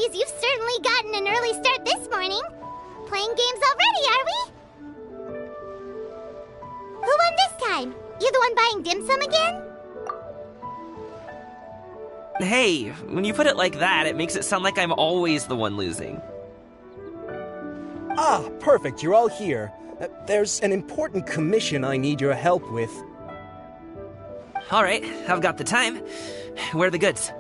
apologies, you've certainly gotten an early start this morning. Playing games already, are we? Who won this time? You the one buying dim sum again? Hey, when you put it like that, it makes it sound like I'm always the one losing. Ah, perfect, you're all here. There's an important commission I need your help with. Alright, I've got the time. Where are the goods?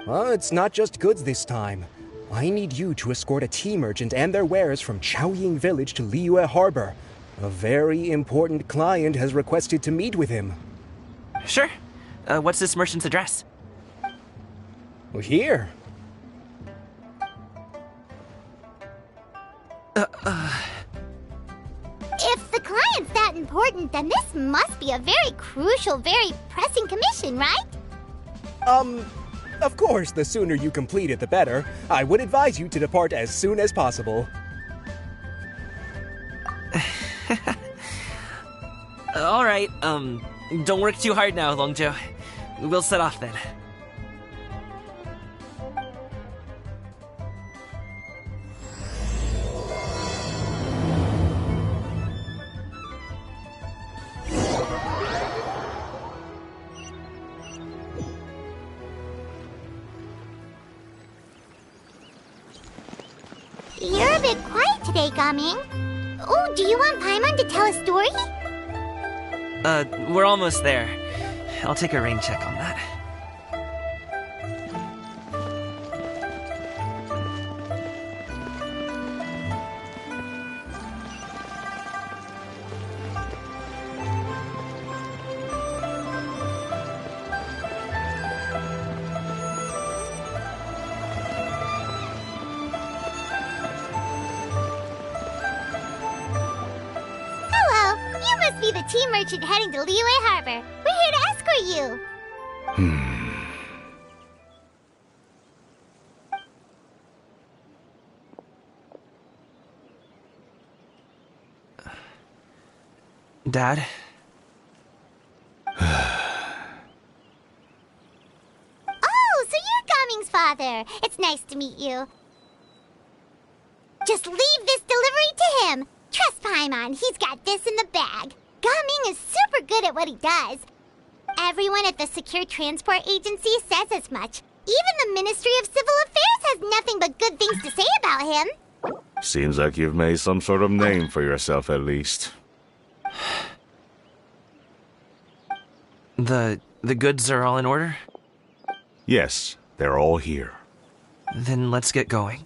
It's not just goods this time. I need you to escort a tea merchant and their wares from Chaoying Village to Liyue Harbor. A very important client has requested to meet with him. Sure. What's this merchant's address? Here. If the client's that important, then this must be a very crucial, very pressing commission, right? Of course, the sooner you complete it, the better. I would advise you to depart as soon as possible. Alright, don't work too hard now, Longzhou. We'll set off then. You're a bit quiet today, Gaming. Oh, do you want Paimon to tell a story? We're almost there. I'll take a rain check on that. Be the tea merchant heading to Liyue Harbor. We're here to escort you. Dad? Oh, so you're Gaming's father. It's nice to meet you. Just leave this delivery to him. Trust Paimon, he's got this in the bag. Gaming is super good at what he does. Everyone at the Secure Transport Agency says as much. Even the Ministry of Civil Affairs has nothing but good things to say about him. Seems like you've made some sort of name for yourself, at least. The goods are all in order? Yes, they're all here. Then let's get going.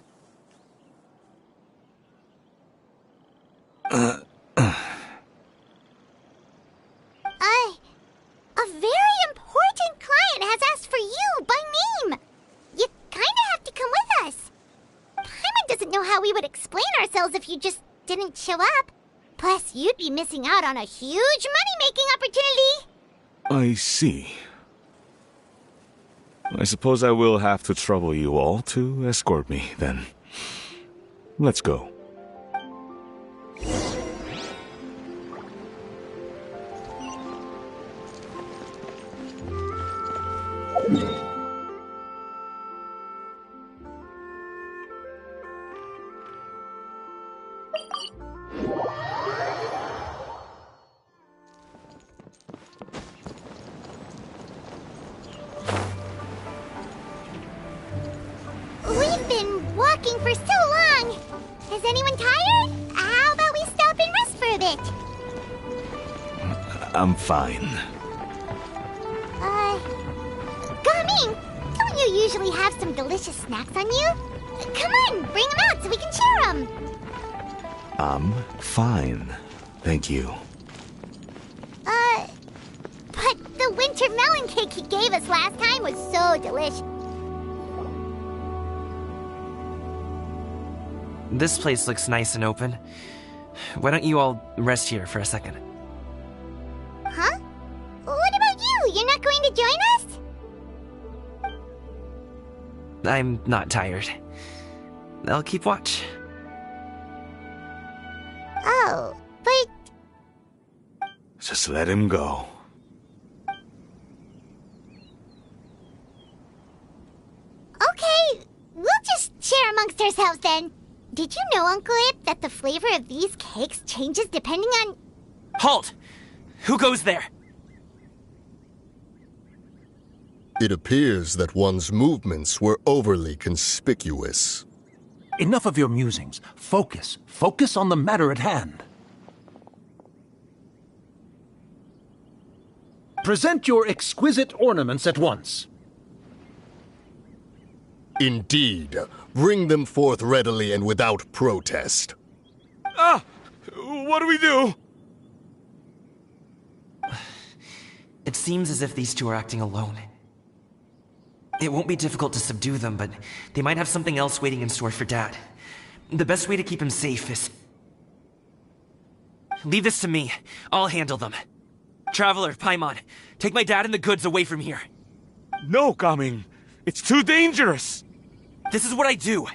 A very important client has asked for you by name. You kinda have to come with us. Paimon doesn't know how we would explain ourselves if you just didn't show up. Plus, you'd be missing out on a huge money-making opportunity. I see. I suppose I will have to trouble you all to escort me, then. Let's go. We've been walking for so long. Is anyone tired? How about we stop and rest for a bit? I'm fine. Gaming, don't you usually have some delicious snacks on you? Come on, bring them out so we can share them. I'm fine. Thank you. But the winter melon cake he gave us last time was so delicious. This place looks nice and open. Why don't you all rest here for a second? Huh? What about you? You're not going to join us? I'm not tired. I'll keep watch. Oh, but... Just let him go. Okay, amongst ourselves then. Did you know, Uncle Ip, that the flavor of these cakes changes depending on... Halt! Who goes there? It appears that one's movements were overly conspicuous. Enough of your musings. Focus. Focus on the matter at hand. Present your exquisite ornaments at once. Indeed. Bring them forth readily and without protest. Ah! What do we do? It seems as if these two are acting alone. It won't be difficult to subdue them, but they might have something else waiting in store for Dad. The best way to keep him safe is... Leave this to me. I'll handle them. Traveler, Paimon, take my dad and the goods away from here. No, Gaming. It's too dangerous. This is what I do.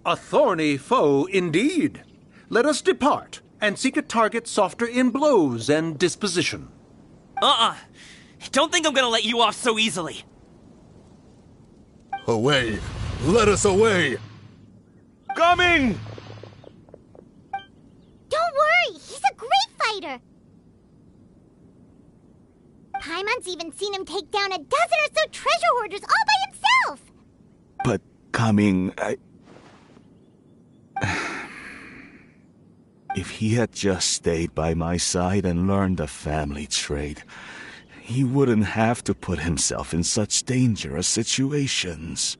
A thorny foe indeed. Let us depart and seek a target softer in blows and disposition. Don't think I'm gonna let you off so easily. Away! Let us away! Gaming! Don't worry, he's a great fighter. Paimon's even seen him take down a dozen or so treasure hoarders all by himself. But, Gaming, If he had just stayed by my side and learned the family trade, he wouldn't have to put himself in such dangerous situations.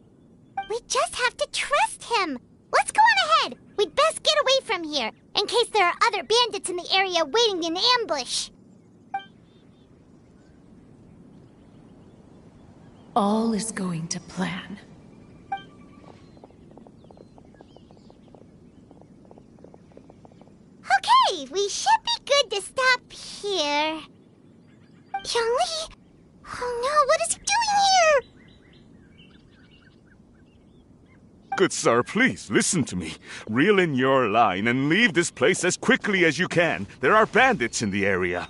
We just have to trust him. Let's go on ahead. We'd best get away from here, in case there are other bandits in the area waiting in ambush. All is going to plan. Okay, we should be good to stop here. Yongli? Oh no, what is he doing here? Good sir, please, listen to me. Reel in your line and leave this place as quickly as you can. There are bandits in the area.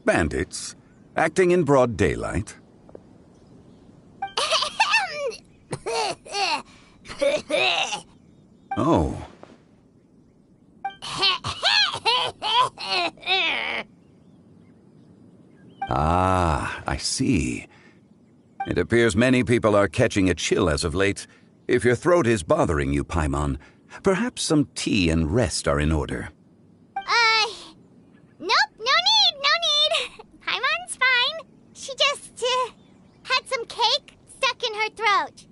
Bandits? Acting in broad daylight? Oh. Ah, I see. It appears many people are catching a chill as of late. If your throat is bothering you, Paimon, perhaps some tea and rest are in order. Nope, no need. Paimon's fine. She just, had some cake stuck in her throat.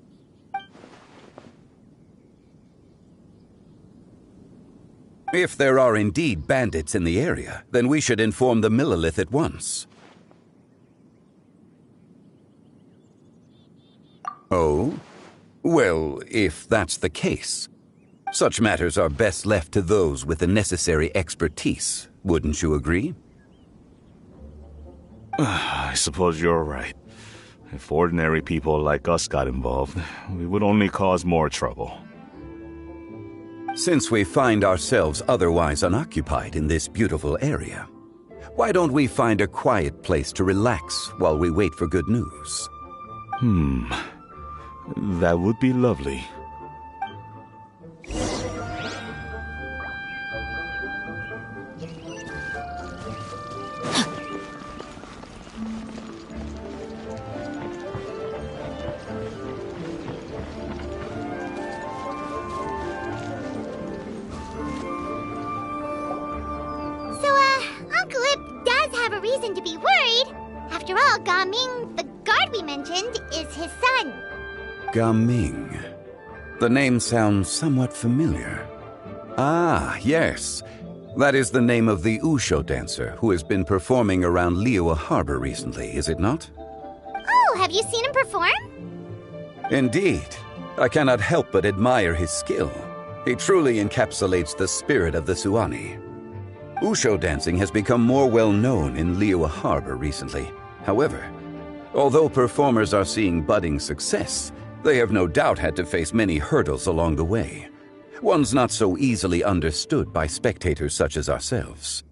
If there are indeed bandits in the area, then we should inform the Millelith at once. Oh? Well, if that's the case, such matters are best left to those with the necessary expertise, wouldn't you agree? I suppose you're right. If ordinary people like us got involved, we would only cause more trouble. Since we find ourselves otherwise unoccupied in this beautiful area, why don't we find a quiet place to relax while we wait for good news? That would be lovely. Uncle Ip does have a reason to be worried. After all, Gaming, the guard we mentioned, is his son. Gaming. The name sounds somewhat familiar. Ah, yes. That is the name of the Usho dancer who has been performing around Liyue Harbor recently, is it not? Oh, have you seen him perform? Indeed. I cannot help but admire his skill. He truly encapsulates the spirit of the Suani. Usho dancing has become more well-known in Liyue Harbor recently. However, although performers are seeing budding success, they have no doubt had to face many hurdles along the way. One's not so easily understood by spectators such as ourselves.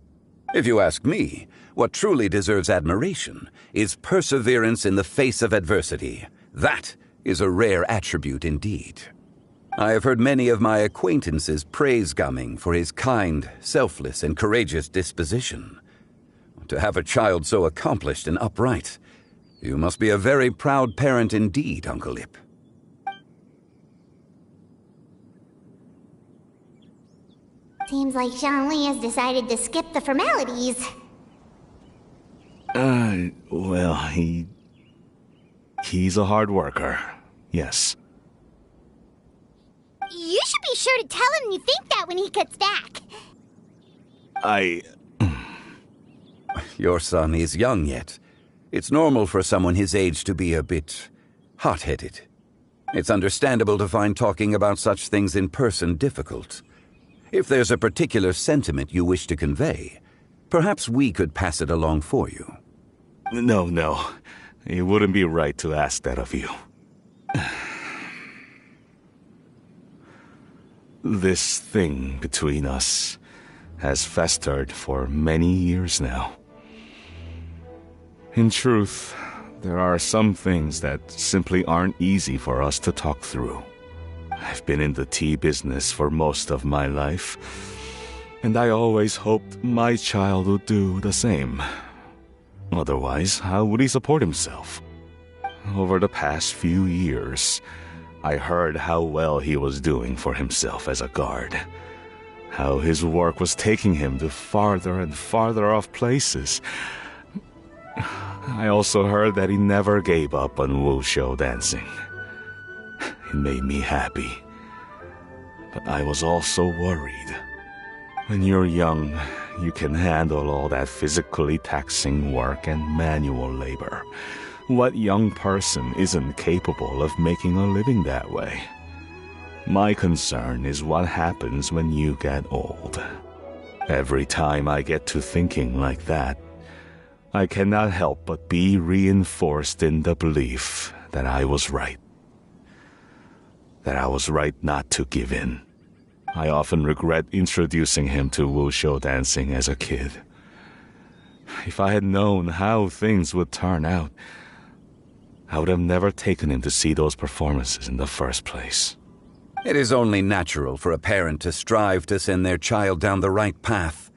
If you ask me, what truly deserves admiration is perseverance in the face of adversity. That is a rare attribute indeed. I have heard many of my acquaintances praise Gaming for his kind, selfless, and courageous disposition. To have a child so accomplished and upright, you must be a very proud parent indeed, Uncle Ip. Seems like Zhongli has decided to skip the formalities. Well, he's a hard worker. Yes. You should be sure to tell him you think that when he gets back. Your son is young yet. It's normal for someone his age to be a bit hot-headed. It's understandable to find talking about such things in person difficult. If there's a particular sentiment you wish to convey, perhaps we could pass it along for you. No. It wouldn't be right to ask that of you. This thing between us has festered for many years now. In truth, there are some things that simply aren't easy for us to talk through. I've been in the tea business for most of my life, and I always hoped my child would do the same. Otherwise, how would he support himself? Over the past few years, I heard how well he was doing for himself as a guard. How his work was taking him to farther and farther off places. I also heard that he never gave up on wushou dancing. It made me happy. But I was also worried. When you're young, you can handle all that physically taxing work and manual labor. What young person isn't capable of making a living that way? My concern is what happens when you get old. Every time I get to thinking like that, I cannot help but be reinforced in the belief that I was right. That I was right not to give in. I often regret introducing him to wushou dancing as a kid. If I had known how things would turn out, I would have never taken him to see those performances in the first place. It is only natural for a parent to strive to send their child down the right path.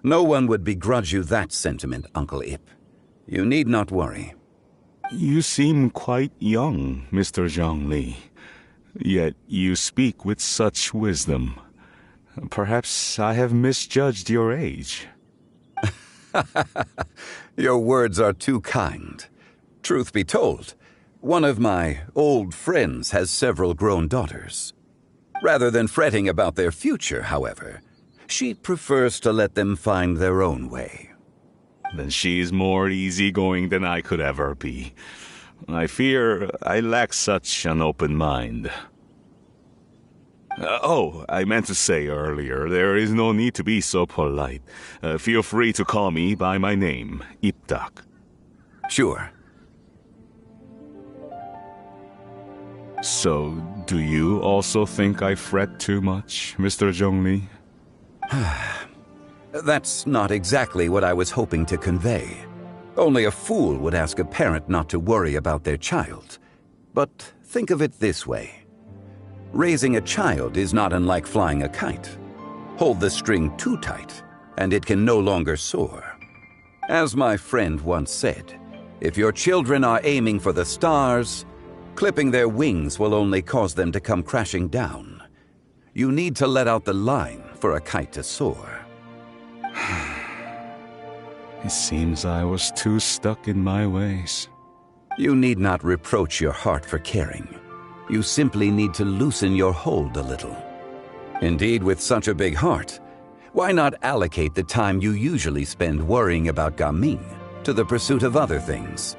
No one would begrudge you that sentiment, Uncle Ip. You need not worry. You seem quite young, Mr. Zhongli. Yet you speak with such wisdom. Perhaps I have misjudged your age. Your words are too kind. Truth be told, one of my old friends has several grown daughters. Rather than fretting about their future, however, she prefers to let them find their own way. Then she's more easygoing than I could ever be. I fear I lack such an open mind. I meant to say earlier, there is no need to be so polite. Feel free to call me by my name, Ipdak. Sure. So, do you also think I fret too much, Mr. Zhongli? That's not exactly what I was hoping to convey. Only a fool would ask a parent not to worry about their child. But think of it this way. Raising a child is not unlike flying a kite. Hold the string too tight, and it can no longer soar. As my friend once said, if your children are aiming for the stars, clipping their wings will only cause them to come crashing down. You need to let out the line for a kite to soar. It seems I was too stuck in my ways. You need not reproach your heart for caring. You simply need to loosen your hold a little. Indeed, with such a big heart, why not allocate the time you usually spend worrying about Gaming to the pursuit of other things,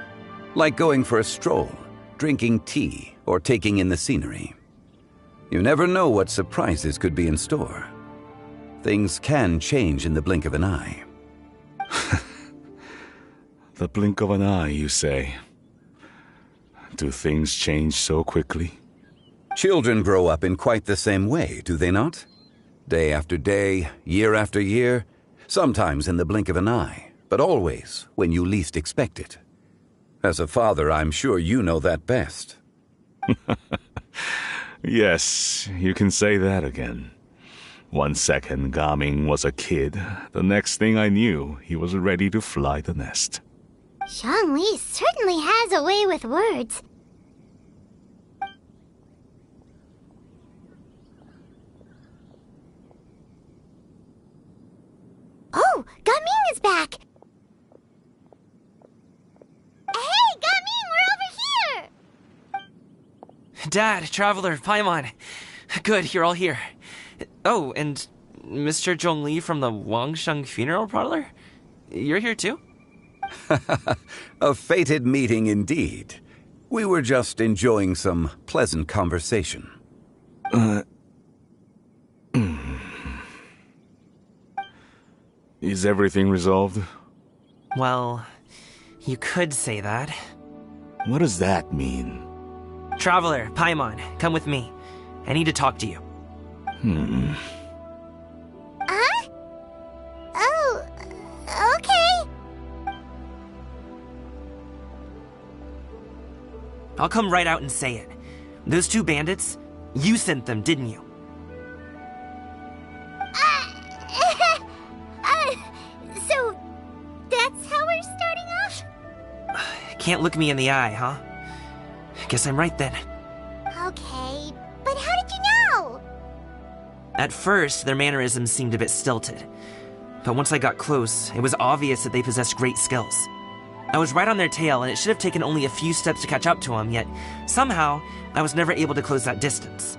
like going for a stroll, drinking tea, or taking in the scenery? You never know what surprises could be in store. Things can change in the blink of an eye. The blink of an eye, you say? Do things change so quickly? Children grow up in quite the same way, do they not? Day after day, year after year, sometimes in the blink of an eye, but always when you least expect it. As a father, I'm sure you know that best. Yes, you can say that again. One second Gaming was a kid, the next thing I knew, he was ready to fly the nest. Zhongli certainly has a way with words. Oh, Gaming is back! Hey, Gaming, we're over here! Dad, Traveler, Paimon. Good, you're all here. Oh, and Mr. Zhongli from the Wangsheng Funeral Parlor? You're here too? A fated meeting indeed. We were just enjoying some pleasant conversation. Is everything resolved? Well, you could say that. What does that mean? Traveler, Paimon, come with me. I need to talk to you. Huh? Oh, okay. I'll come right out and say it. Those two bandits, you sent them, didn't you? So, that's how we're starting off? Can't look me in the eye, huh? Guess I'm right then. Okay, but how did you know? At first, their mannerisms seemed a bit stilted. But once I got close, it was obvious that they possessed great skills. I was right on their tail, and it should have taken only a few steps to catch up to them, yet somehow, I was never able to close that distance.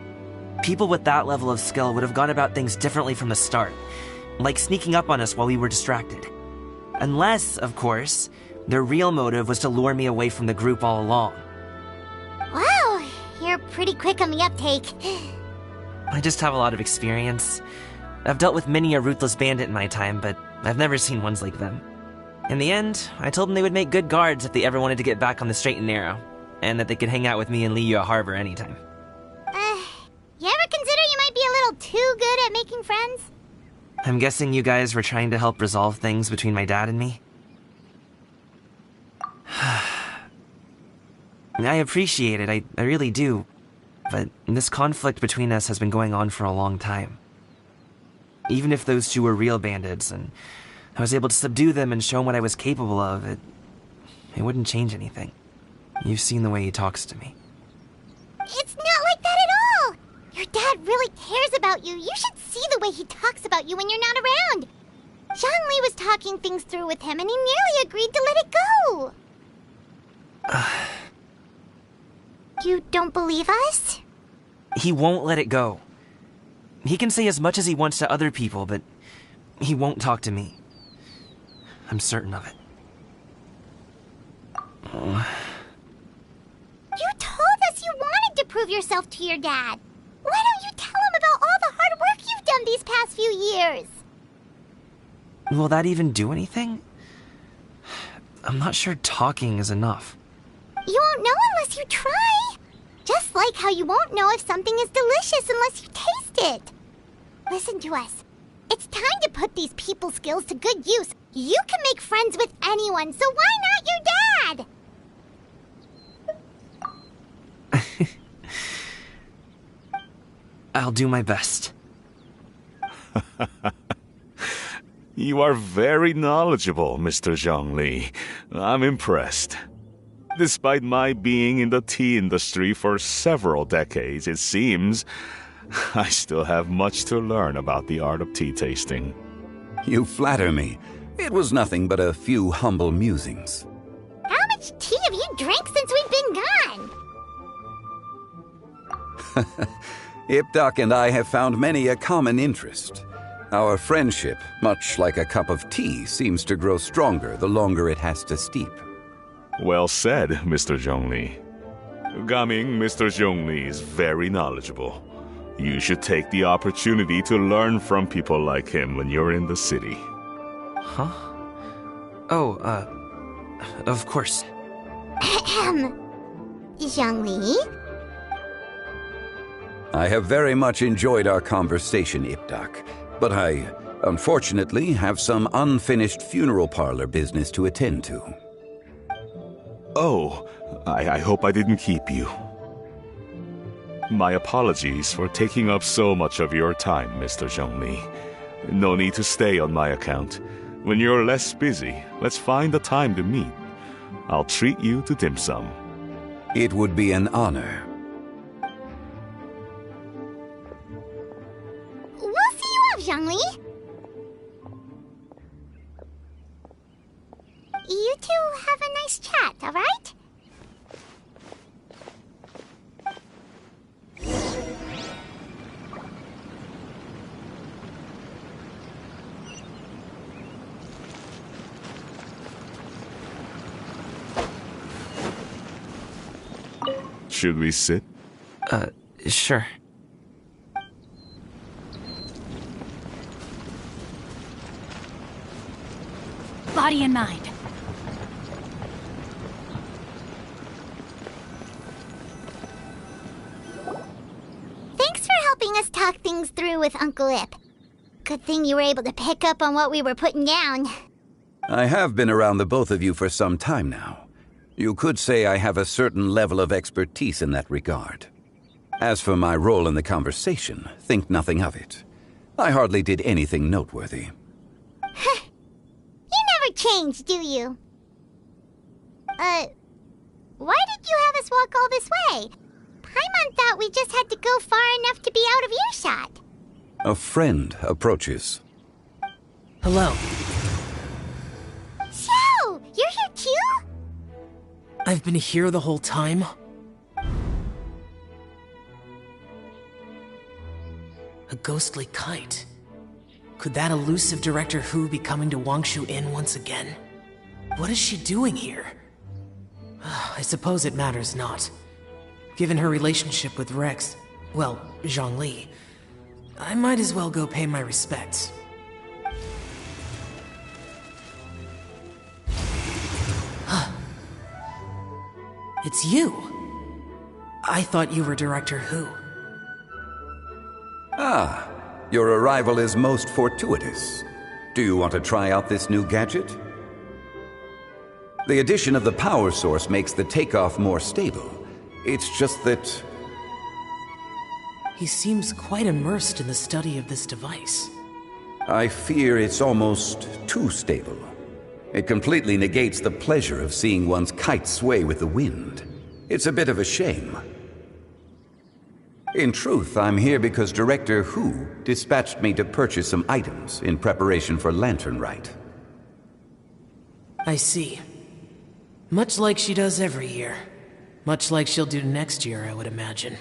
People with that level of skill would have gone about things differently from the start, like sneaking up on us while we were distracted. Unless, of course, their real motive was to lure me away from the group all along. Wow, you're pretty quick on the uptake. I just have a lot of experience. I've dealt with many a ruthless bandit in my time, but I've never seen ones like them. In the end, I told them they would make good guards if they ever wanted to get back on the straight and narrow, and that they could hang out with me in Liyue Harbor anytime. You ever consider you might be a little too good at making friends? I'm guessing you guys were trying to help resolve things between my dad and me? I appreciate it, I really do. But this conflict between us has been going on for a long time. Even if those two were real bandits, and I was able to subdue them and show him what I was capable of, it wouldn't change anything. You've seen the way he talks to me. It's not like that at all! Your dad really cares about you. You should see the way he talks about you when you're not around. Zhongli was talking things through with him, and he nearly agreed to let it go. You don't believe us? He won't let it go. He can say as much as he wants to other people, but he won't talk to me. I'm certain of it. You told us you wanted to prove yourself to your dad. Why don't you tell him about all the hard work you've done these past few years? Will that even do anything? I'm not sure talking is enough. You won't know unless you try. Just like how you won't know if something is delicious unless you taste it. Listen to us. It's time to put these people skills to good use. You can make friends with anyone, so why not your dad? I'll do my best. You are very knowledgeable, Mr. Zhongli. I'm impressed. Despite my being in the tea industry for several decades, it seems I still have much to learn about the art of tea tasting. You flatter me. It was nothing but a few humble musings. How much tea have you drank since we've been gone? Ipdak and I have found many a common interest. Our friendship, much like a cup of tea, seems to grow stronger the longer it has to steep. Well said, Mr. Zhongli. Gaming, Mr. Zhongli is very knowledgeable. You should take the opportunity to learn from people like him when you're in the city. Huh? Oh, of course. Zhongli? I have very much enjoyed our conversation, Ipdak, but I, unfortunately, have some unfinished funeral parlor business to attend to. Oh, I hope I didn't keep you. My apologies for taking up so much of your time, Mr. Zhongli. No need to stay on my account. When you're less busy, let's find a time to meet. I'll treat you to dim sum. It would be an honor. We'll see you off, Zhongli. You two have a nice chat, all right? Should we sit? Sure. Body and mind. Thanks for helping us talk things through with Uncle Ip. Good thing you were able to pick up on what we were putting down. I have been around the both of you for some time now. You could say I have a certain level of expertise in that regard. As for my role in the conversation, think nothing of it. I hardly did anything noteworthy. You never change, do you? Why did you have us walk all this way? Paimon thought we just had to go far enough to be out of earshot. A friend approaches. Hello. Xiao, you're here too? I've been here the whole time? A ghostly kite. Could that elusive Director Hu be coming to Wangshu Inn once again? What is she doing here? I suppose it matters not. Given her relationship with Rex, well, Zhongli, I might as well go pay my respects. It's you! I thought you were Director Hu. Ah, your arrival is most fortuitous. Do you want to try out this new gadget? The addition of the power source makes the takeoff more stable. It's just that... He seems quite immersed in the study of this device. I fear it's almost too stable. It completely negates the pleasure of seeing one's kite sway with the wind. It's a bit of a shame. In truth, I'm here because Director Hu dispatched me to purchase some items in preparation for Lantern Rite. I see. Much like she does every year. Much like she'll do next year, I would imagine.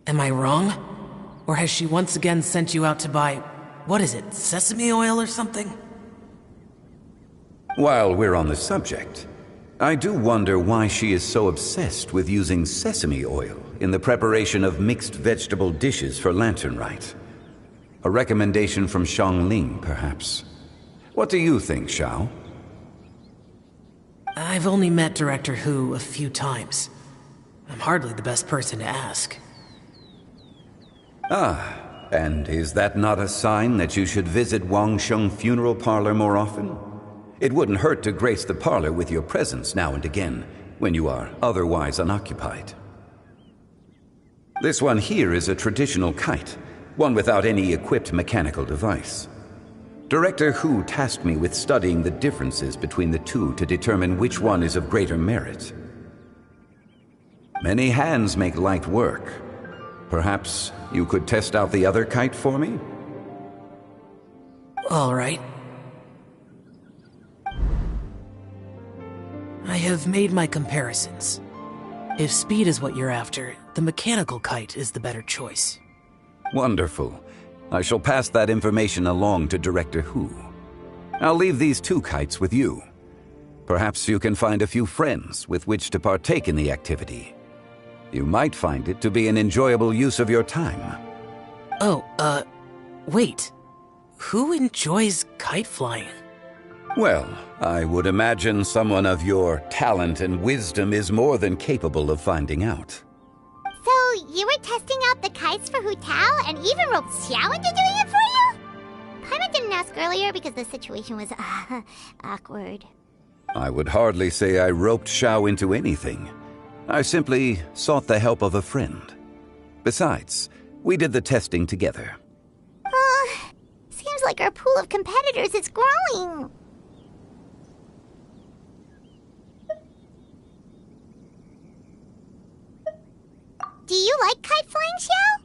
Am I wrong? Or has she once again sent you out to buy, what is it, sesame oil or something? While we're on the subject, I do wonder why she is so obsessed with using sesame oil in the preparation of mixed vegetable dishes for Lantern Rite. A recommendation from Xiangling, perhaps. What do you think, Xiao? I've only met Director Hu a few times. I'm hardly the best person to ask. Ah, and is that not a sign that you should visit Wangsheng Funeral Parlor more often? It wouldn't hurt to grace the parlor with your presence now and again, when you are otherwise unoccupied. This one here is a traditional kite, one without any equipped mechanical device. Director Hu tasked me with studying the differences between the two to determine which one is of greater merit. Many hands make light work. Perhaps you could test out the other kite for me? All right. I have made my comparisons. If speed is what you're after, the mechanical kite is the better choice. Wonderful. I shall pass that information along to Director Hu. I'll leave these two kites with you. Perhaps you can find a few friends with which to partake in the activity. You might find it to be an enjoyable use of your time. Oh, wait. Who enjoys kite flying? Well, I would imagine someone of your talent and wisdom is more than capable of finding out. So, you were testing out the kites for Hu Tao and even roped Xiao into doing it for you? Paimon didn't ask earlier because the situation was awkward. I would hardly say I roped Xiao into anything. I simply sought the help of a friend. Besides, we did the testing together. Seems like our pool of competitors is growing. Do you like kite flying, Xiao?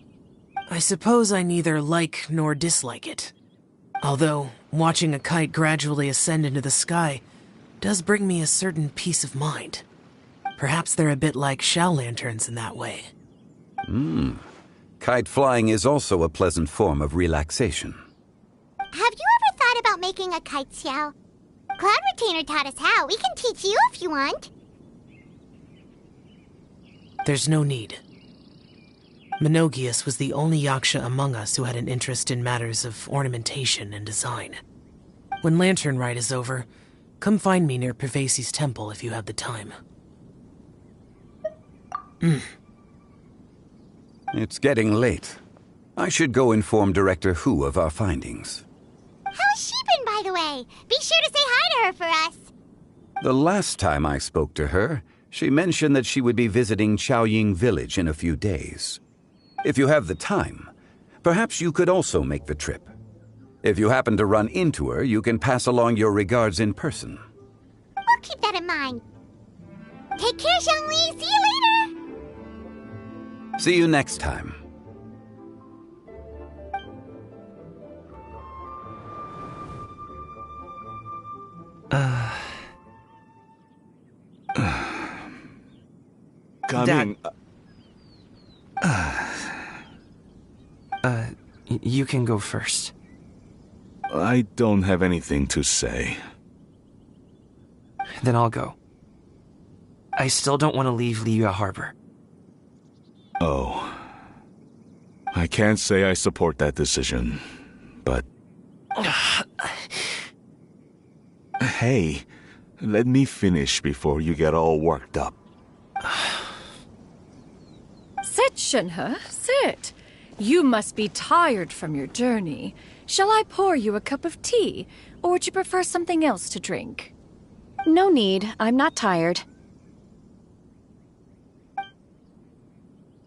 I suppose I neither like nor dislike it. Although, watching a kite gradually ascend into the sky does bring me a certain peace of mind. Perhaps they're a bit like Xiao lanterns in that way. Kite flying is also a pleasant form of relaxation. Have you ever thought about making a kite, Xiao? Cloud Retainer taught us how. We can teach you if you want. There's no need. Menogias was the only Yaksha among us who had an interest in matters of ornamentation and design. When Lantern Rite is over, come find me near Pervasi's temple if you have the time. It's getting late. I should go inform Director Hu of our findings. How's she been, by the way? Be sure to say hi to her for us. The last time I spoke to her, she mentioned that she would be visiting Chaoying Village in a few days. If you have the time, perhaps you could also make the trip. If you happen to run into her, you can pass along your regards in person. We'll keep that in mind. Take care, Zhongli. See you later. See you next time. Coming. You can go first. I don't have anything to say. Then I'll go. I still don't want to leave Liyue Harbor. Oh. I can't say I support that decision, but... Hey, let me finish before you get all worked up. Sit, Shenhe, sit. You must be tired from your journey. Shall I pour you a cup of tea, or would you prefer something else to drink? No need. I'm not tired.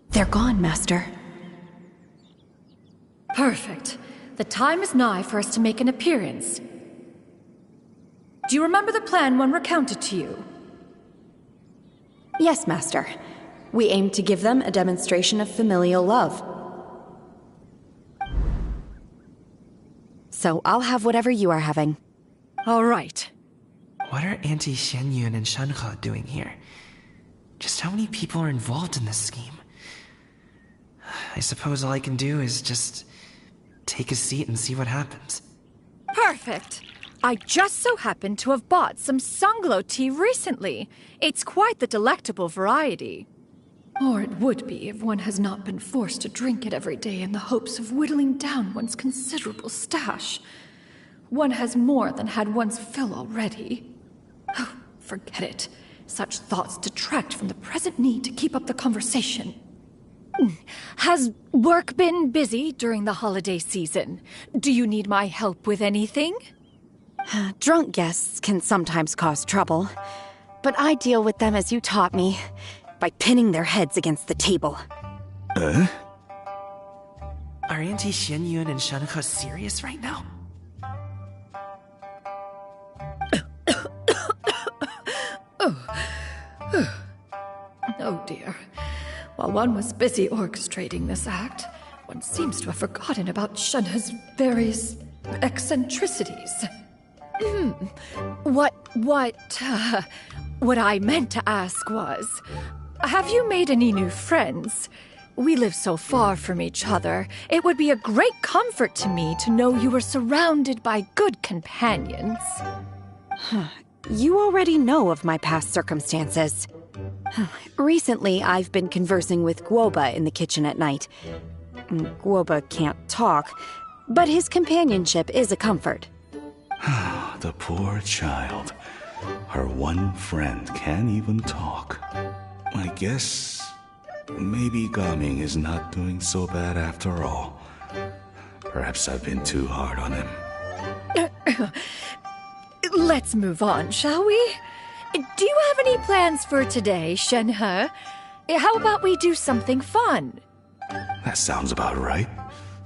They're gone, Master. Perfect. The time is nigh for us to make an appearance. Do you remember the plan when recounted to you? Yes, Master. We aim to give them a demonstration of familial love. So I'll have whatever you are having. All right. What are Auntie Xianyun and Shenhe doing here? Just how many people are involved in this scheme? I suppose all I can do is just take a seat and see what happens. Perfect. I just so happen to have bought some Sunglow tea recently. It's quite the delectable variety. Or it would be if one has not been forced to drink it every day in the hopes of whittling down one's considerable stash. One has more than had one's fill already. Oh, forget it. Such thoughts detract from the present need to keep up the conversation. Has work been busy during the holiday season? Do you need my help with anything? Drunk guests can sometimes cause trouble, but I deal with them as you taught me, by pinning their heads against the table. Are Auntie Xianyun and Shenhe serious right now? Oh dear. While one was busy orchestrating this act, one seems to have forgotten about Shenhe's various eccentricities. What I meant to ask was, have you made any new friends? We live so far from each other. It would be a great comfort to me to know you were surrounded by good companions. You already know of my past circumstances. Recently, I've been conversing with Guoba in the kitchen at night. Guoba can't talk, but his companionship is a comfort. The poor child. Her one friend can't even talk. I guess maybe Gaming is not doing so bad after all. Perhaps I've been too hard on him. Let's move on, shall we? Do you have any plans for today, Shenhe? How about we do something fun? That sounds about right.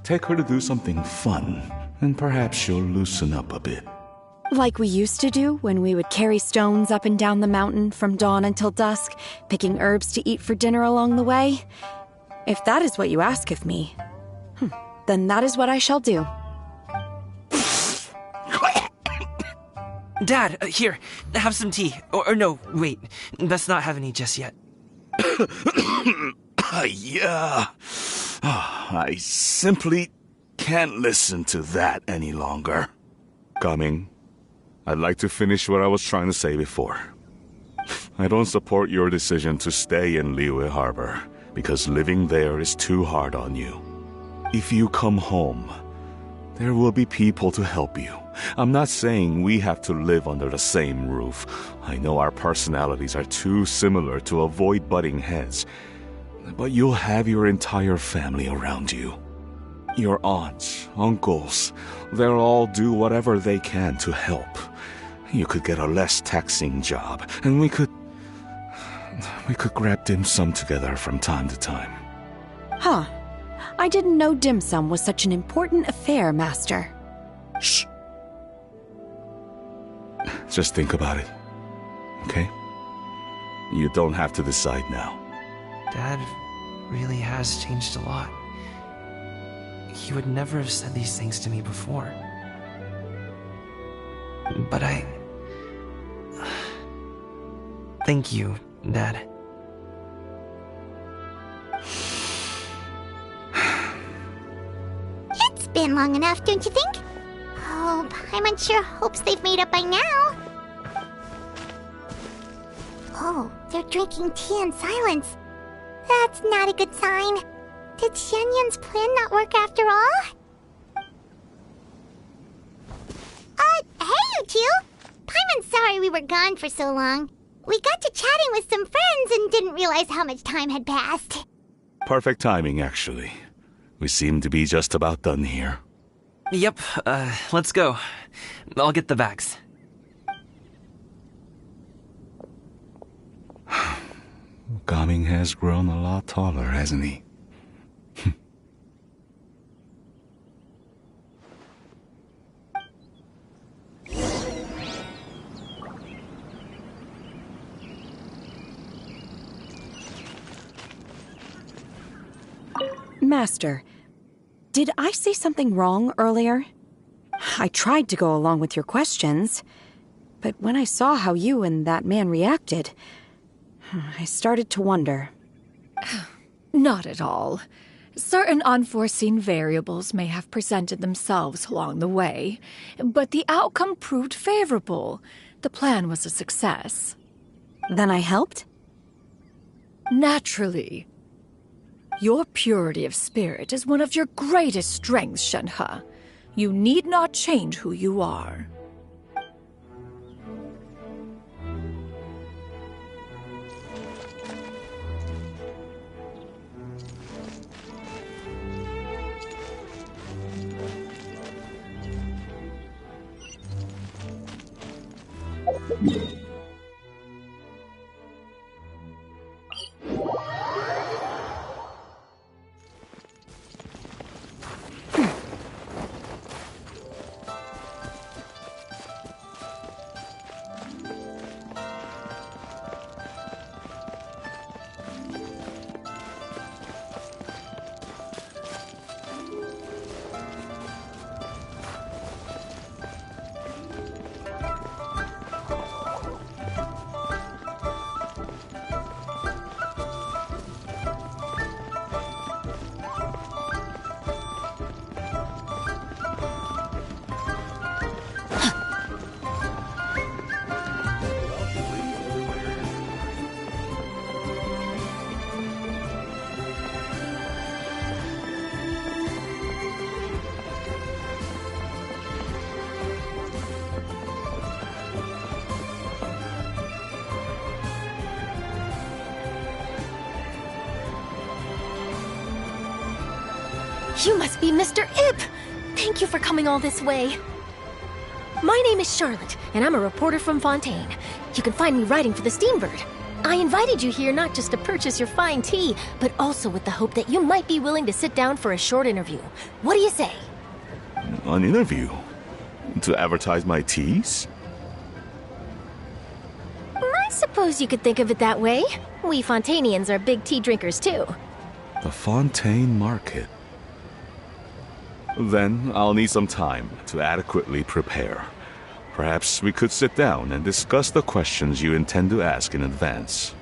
Take her to do something fun, and perhaps she'll loosen up a bit. Like we used to do when we would carry stones up and down the mountain from dawn until dusk, picking herbs to eat for dinner along the way? If that is what you ask of me, then that is what I shall do. Dad, here, have some tea. Or no, wait, let's not have any just yet. Yeah. I simply can't listen to that any longer. Coming. I'd like to finish what I was trying to say before. I don't support your decision to stay in Liyue Harbor, because living there is too hard on you. If you come home, there will be people to help you. I'm not saying we have to live under the same roof. I know our personalities are too similar to avoid butting heads. But you'll have your entire family around you. Your aunts, uncles, they'll all do whatever they can to help. You could get a less taxing job, and we could grab dim sum together from time to time. Huh. I didn't know dim sum was such an important affair, Master. Shh. Just think about it, okay? You don't have to decide now. Dad really has changed a lot. He would never have said these things to me before. But thank you, Dad. It's been long enough, don't you think? Oh, Paimon sure hopes they've made up by now. Oh, they're drinking tea in silence. That's not a good sign. Did Xianyun's plan not work after all? Hey, you two! Paimon's sorry we were gone for so long. We got to chatting with some friends and didn't realize how much time had passed. Perfect timing, actually. We seem to be just about done here. Yep, let's go. I'll get the bags. Gaming has grown a lot taller, hasn't he? Master, did I say something wrong earlier? I tried to go along with your questions, but when I saw how you and that man reacted, I started to wonder. Not at all. Certain unforeseen variables may have presented themselves along the way, but the outcome proved favorable. The plan was a success. Then I helped? Naturally. Your purity of spirit is one of your greatest strengths, Shenhe. You need not change who you are. You must be Mr. Ip! Thank you for coming all this way. My name is Charlotte, and I'm a reporter from Fontaine. You can find me writing for the Steambird. I invited you here not just to purchase your fine tea, but also with the hope that you might be willing to sit down for a short interview. What do you say? An interview? To advertise my teas? I suppose you could think of it that way. We Fontainians are big tea drinkers, too. The Fontaine Market. Then I'll need some time to adequately prepare. Perhaps we could sit down and discuss the questions you intend to ask in advance.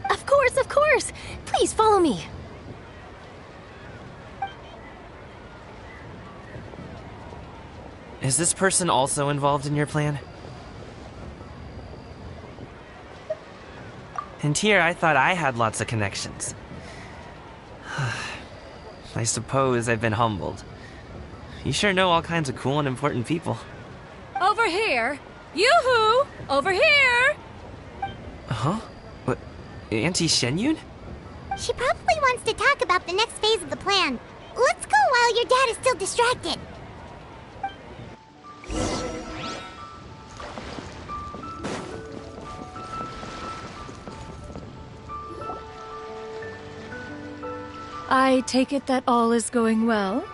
Of course, of course! Please follow me. Is this person also involved in your plan? And here I thought I had lots of connections. I suppose I've been humbled. You sure know all kinds of cool and important people. Over here! Yoo-hoo! Over here! Huh? What? Auntie Shenyun? She probably wants to talk about the next phase of the plan. Let's go while your dad is still distracted. I take it that all is going well?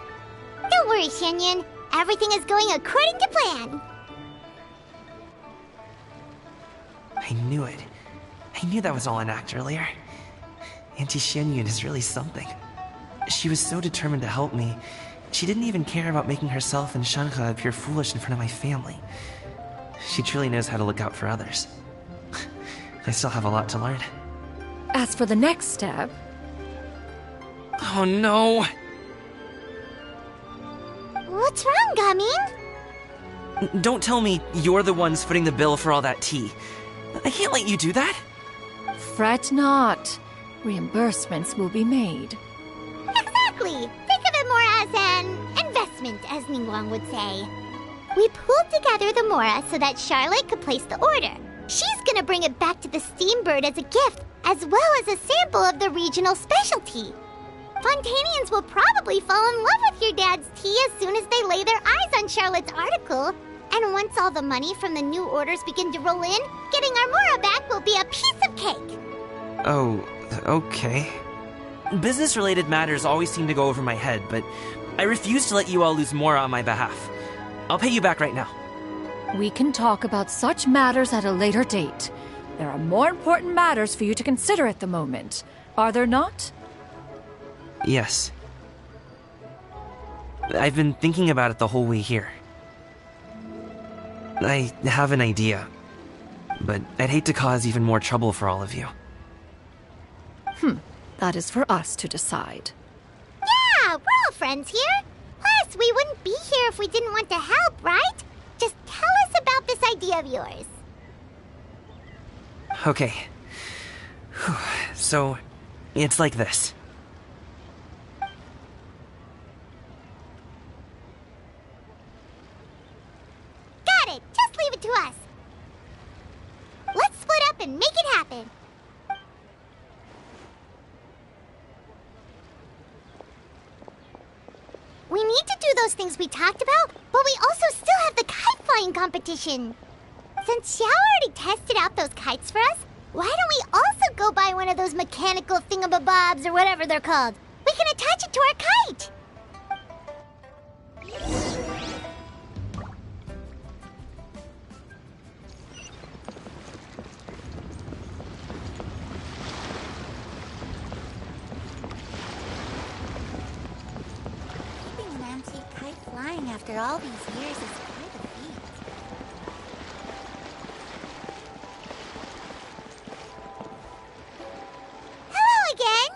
Don't worry, Shenyun. Everything is going according to plan. I knew it. I knew that was all an act earlier. Auntie Shenyun is really something. She was so determined to help me. She didn't even care about making herself and Shanka appear foolish in front of my family. She truly knows how to look out for others. I still have a lot to learn. As for the next step... Oh no! What's wrong, Gamin? Don't tell me you're the ones footing the bill for all that tea. I can't let you do that. Fret not. Reimbursements will be made. Exactly! Think of it more as an investment, as Ningguang would say. We pooled together the Mora so that Charlotte could place the order. She's gonna bring it back to the Steambird as a gift, as well as a sample of the regional specialty. Fontainians will probably fall in love with your dad's tea as soon as they lay their eyes on Charlotte's article. And once all the money from the new orders begin to roll in, getting our Mora back will be a piece of cake. Oh, okay. Business-related matters always seem to go over my head, but I refuse to let you all lose Mora on my behalf. I'll pay you back right now. We can talk about such matters at a later date. There are more important matters for you to consider at the moment, are there not? Yes. I've been thinking about it the whole way here. I have an idea, but I'd hate to cause even more trouble for all of you. That is for us to decide. Yeah, we're all friends here. Plus, we wouldn't be here if we didn't want to help, right? Just tell us about this idea of yours. Okay. So, it's like this. Got it! Just leave it to us. Let's split up and make it happen. We need to do those things we talked about, but we also still have the kite flying competition. Since Xiao already tested out those kites for us, why don't we also go buy one of those mechanical thingamabobs or whatever they're called? We can attach it to our kite. Keeping an antique kite flying after all these years is quite a feat. Hello again!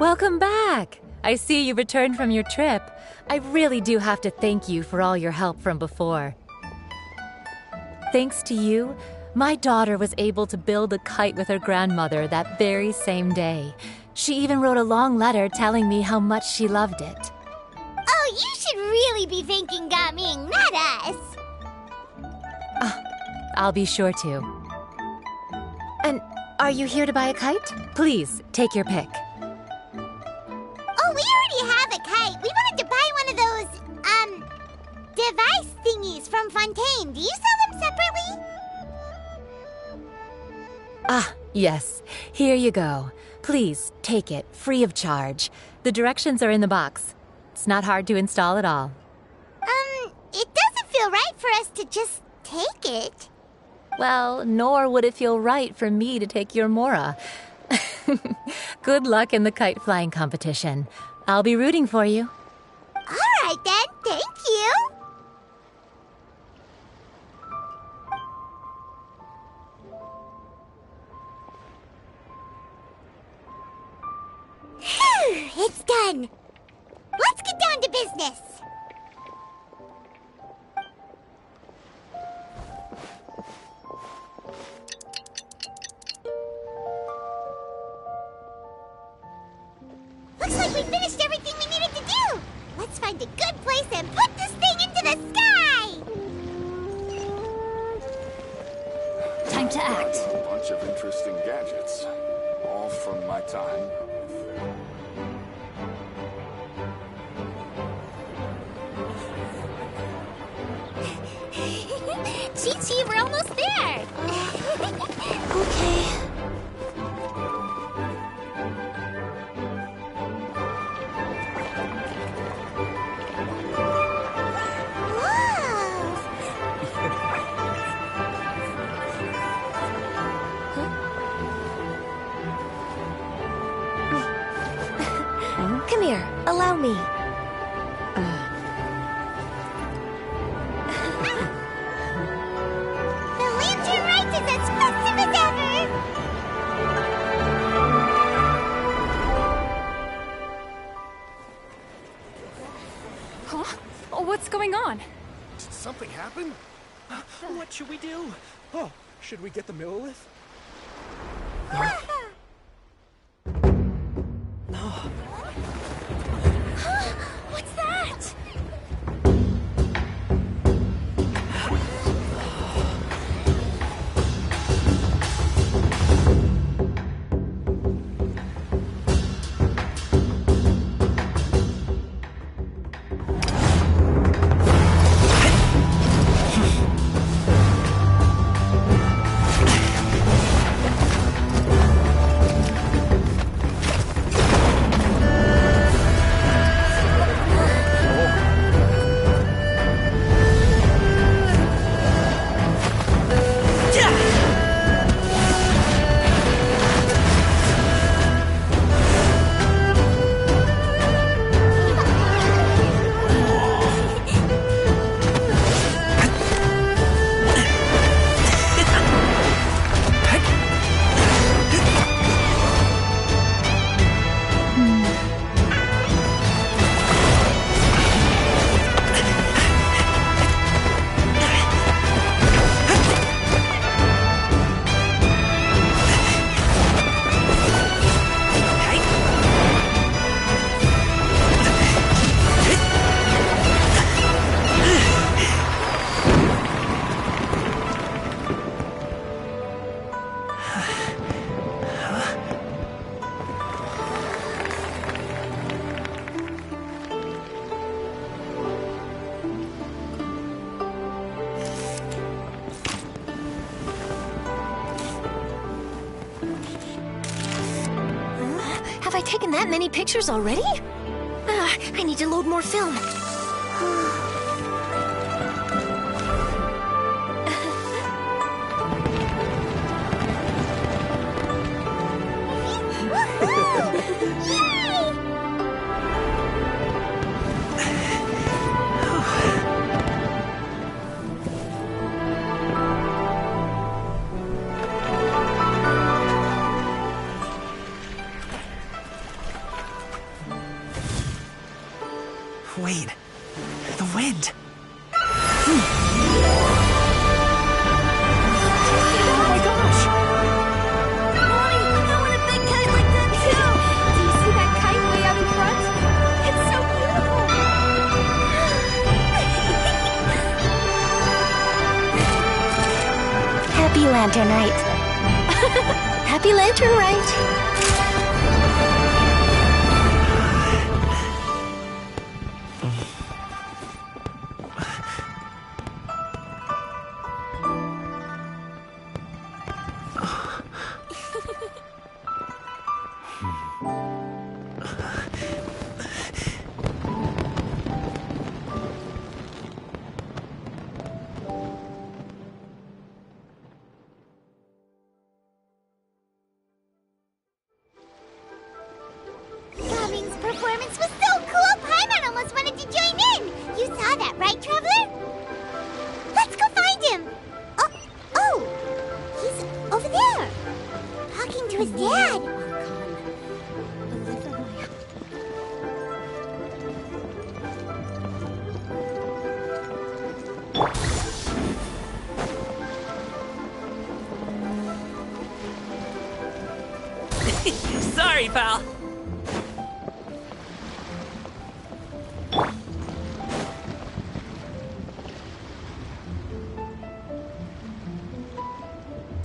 Welcome back! I see you returned from your trip. I really do have to thank you for all your help from before. Thanks to you, my daughter was able to build a kite with her grandmother that very same day. She even wrote a long letter telling me how much she loved it. Oh, you should really be thanking Gaming, not us. I'll be sure to. And are you here to buy a kite? Please, take your pick. Fontaine. Do you sell them separately? Ah, yes. Here you go. Please, take it, free of charge. The directions are in the box. It's not hard to install at all. It doesn't feel right for us to just take it. Well, nor would it feel right for me to take your Mora. Good luck in the kite flying competition. I'll be rooting for you. All right then, thank you. Phew, it's done. Let's get down to business. Looks like we finished everything we needed to do. Let's find a good place and put this thing into the sky. Time to act. A bunch of interesting gadgets, all from my time. Chi-Chi, we're almost there. Okay. Come here, allow me. The lantern Rite is as festive as ever. Huh? Oh, what's going on? Did something happen? What should we do? Oh, should we get the Millilith? What's that? Have I taken that many pictures already? I need to load more film. Wait, the wind. Oh my gosh! Mommy, I want a big kite like that too! Do you see that kite way out in front? It's so beautiful! Happy Lantern Rite. Happy Lantern Rite! Sorry, pal.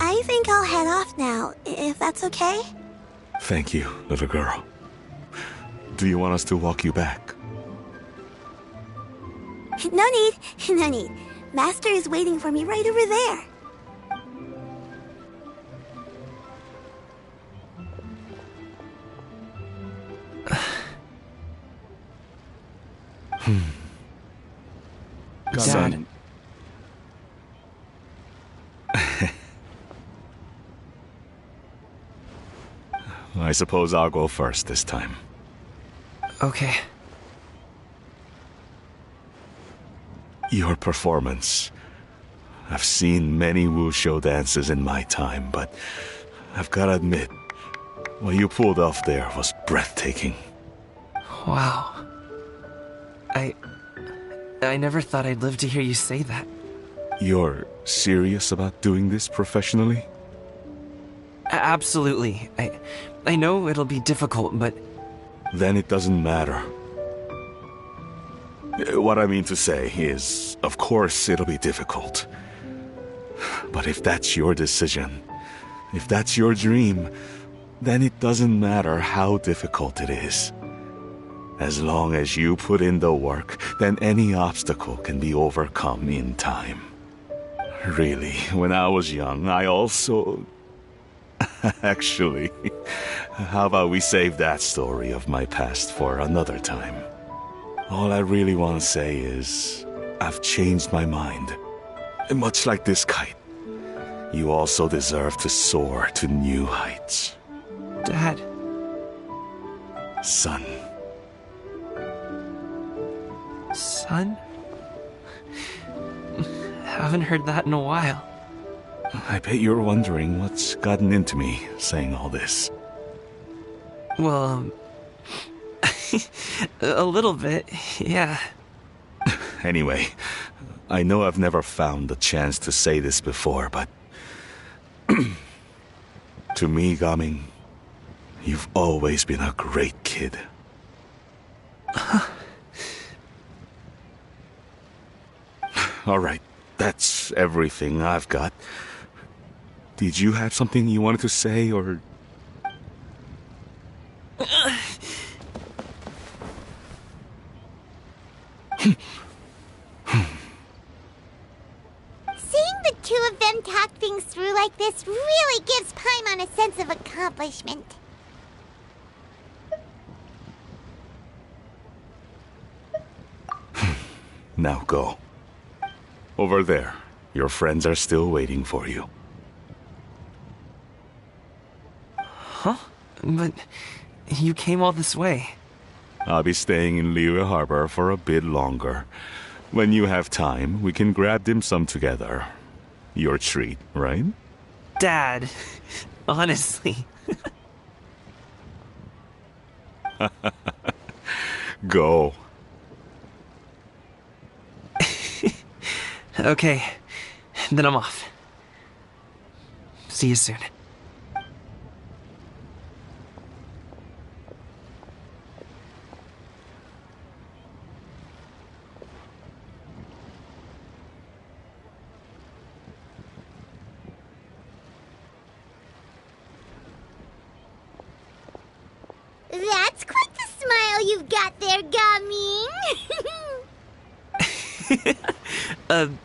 I think I'll head off now, if that's okay. Thank you, little girl. Do you want us to walk you back? No need, no need. Master is waiting for me right over there. Son. I suppose I'll go first this time. Okay. Your performance. I've seen many wuxia dances in my time, but I've gotta admit, what you pulled off there was breathtaking. Wow. I never thought I'd live to hear you say that. You're serious about doing this professionally? Absolutely. I know it'll be difficult, but... Then it doesn't matter. What I mean to say is, of course it'll be difficult. But if that's your decision, if that's your dream, then it doesn't matter how difficult it is. As long as you put in the work, then any obstacle can be overcome in time. Really, when I was young, I also... Actually, how about we save that story of my past for another time? All I really want to say is, I've changed my mind. And much like this kite, you also deserve to soar to new heights. Dad. Son. Son? Haven't heard that in a while. I bet you're wondering what's gotten into me saying all this. Well, a little bit, yeah. Anyway, I know I've never found the chance to say this before, but... to me, Gaming, you've always been a great kid. Alright, that's everything I've got. Did you have something you wanted to say, or... Seeing the two of them talk things through like this really gives Paimon a sense of accomplishment. Now go. Over there, your friends are still waiting for you. Huh? But you came all this way. I'll be staying in Liyue Harbor for a bit longer. When you have time, we can grab dim sum together. Your treat, right? Dad, honestly. Go. Okay, then I'm off. See you soon. That's quite the smile you've got there, Gaming.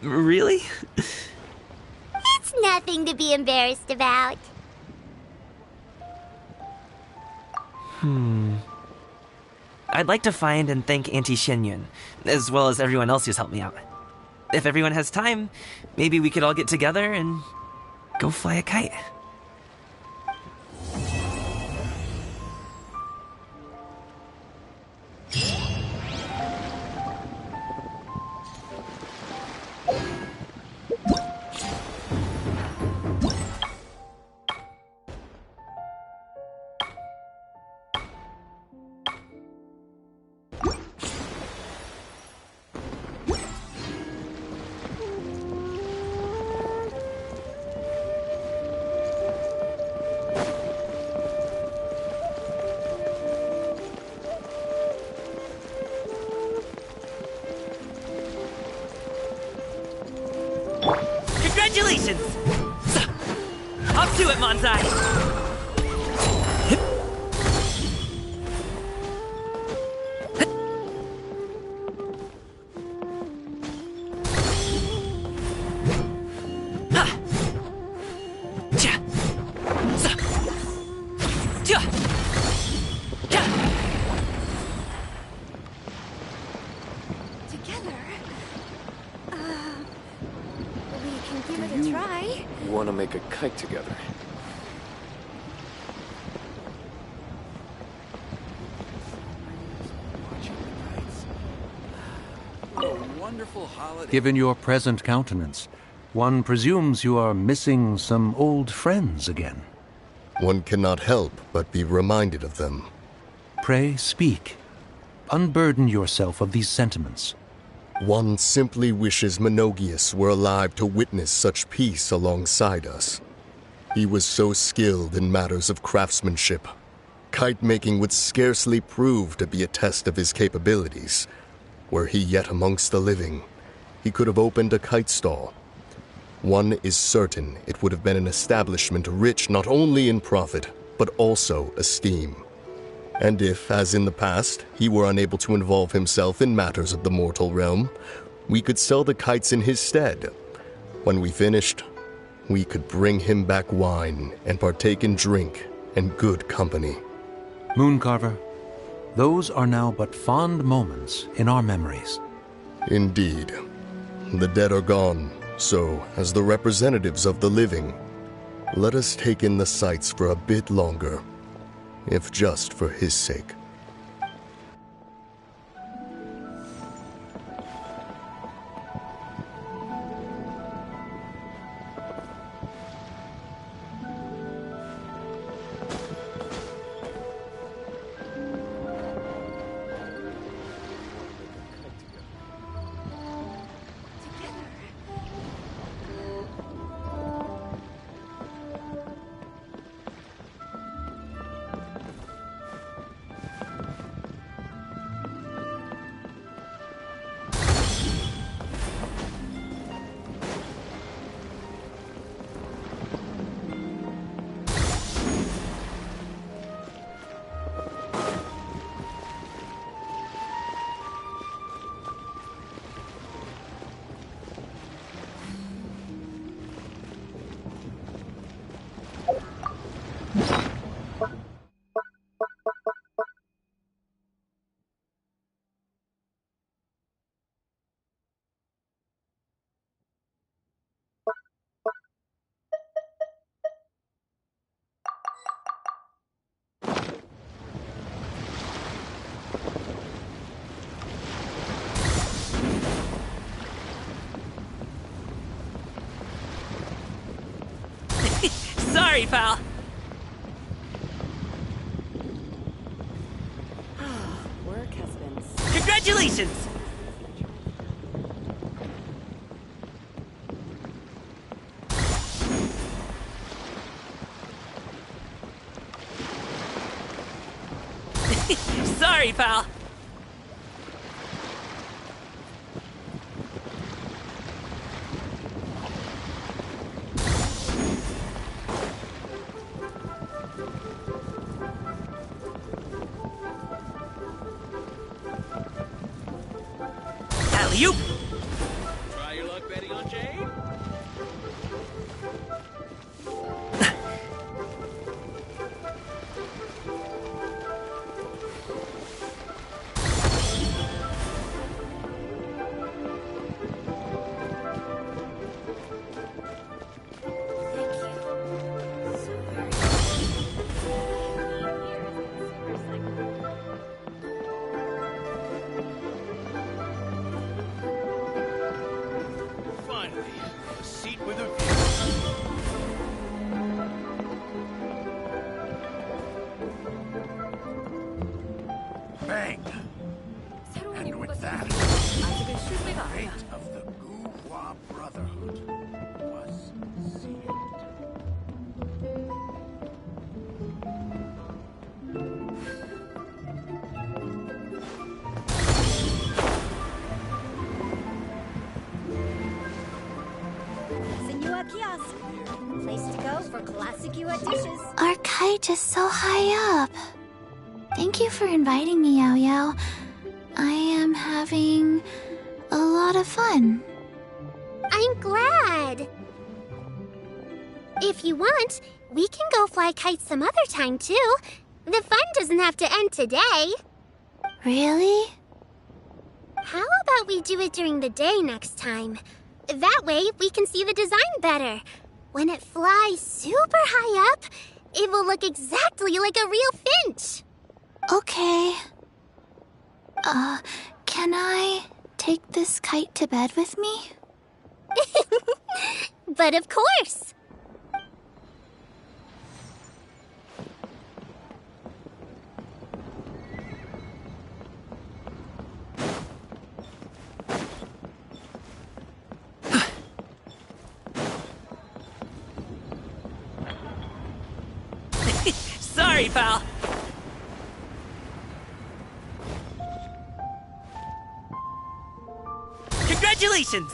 Really? It's nothing to be embarrassed about. I'd like to find and thank Auntie Xianyun, as well as everyone else who's helped me out. If everyone has time, maybe we could all get together and go fly a kite. Congratulations! Up to it, Manzai! Want to make a kite together. What a wonderful holiday. Given your present countenance, one presumes you are missing some old friends again. One cannot help but be reminded of them. Pray speak. Unburden yourself of these sentiments. One simply wishes Menogius were alive to witness such peace alongside us. He was so skilled in matters of craftsmanship. Kite-making would scarcely prove to be a test of his capabilities. Were he yet amongst the living, he could have opened a kite stall. One is certain it would have been an establishment rich not only in profit, but also esteem. And if, as in the past, he were unable to involve himself in matters of the mortal realm, we could sell the kites in his stead. When we finished, we could bring him back wine and partake in drink and good company. Mooncarver, those are now but fond moments in our memories. Indeed. The dead are gone, so, as the representatives of the living, let us take in the sights for a bit longer, if just for his sake. Sorry, pal. Work has been... Congratulations! Sorry, pal. Alley-oop! Try your luck betting on Jade? Bang! And with that, the fate of the Guhua Brotherhood was sealed. Senor kiosk. Place to go for classic Yue dishes. Our kite is so high up. Thank you for inviting me, Yao Yao. I am having a lot of fun. I'm glad. If you want, we can go fly kites some other time, too. The fun doesn't have to end today. Really? How about we do it during the day next time? That way, we can see the design better. When it flies super high up, it will look exactly like a real finch. Okay. Can I take this kite to bed with me? But of course. Sorry, pal. Congratulations!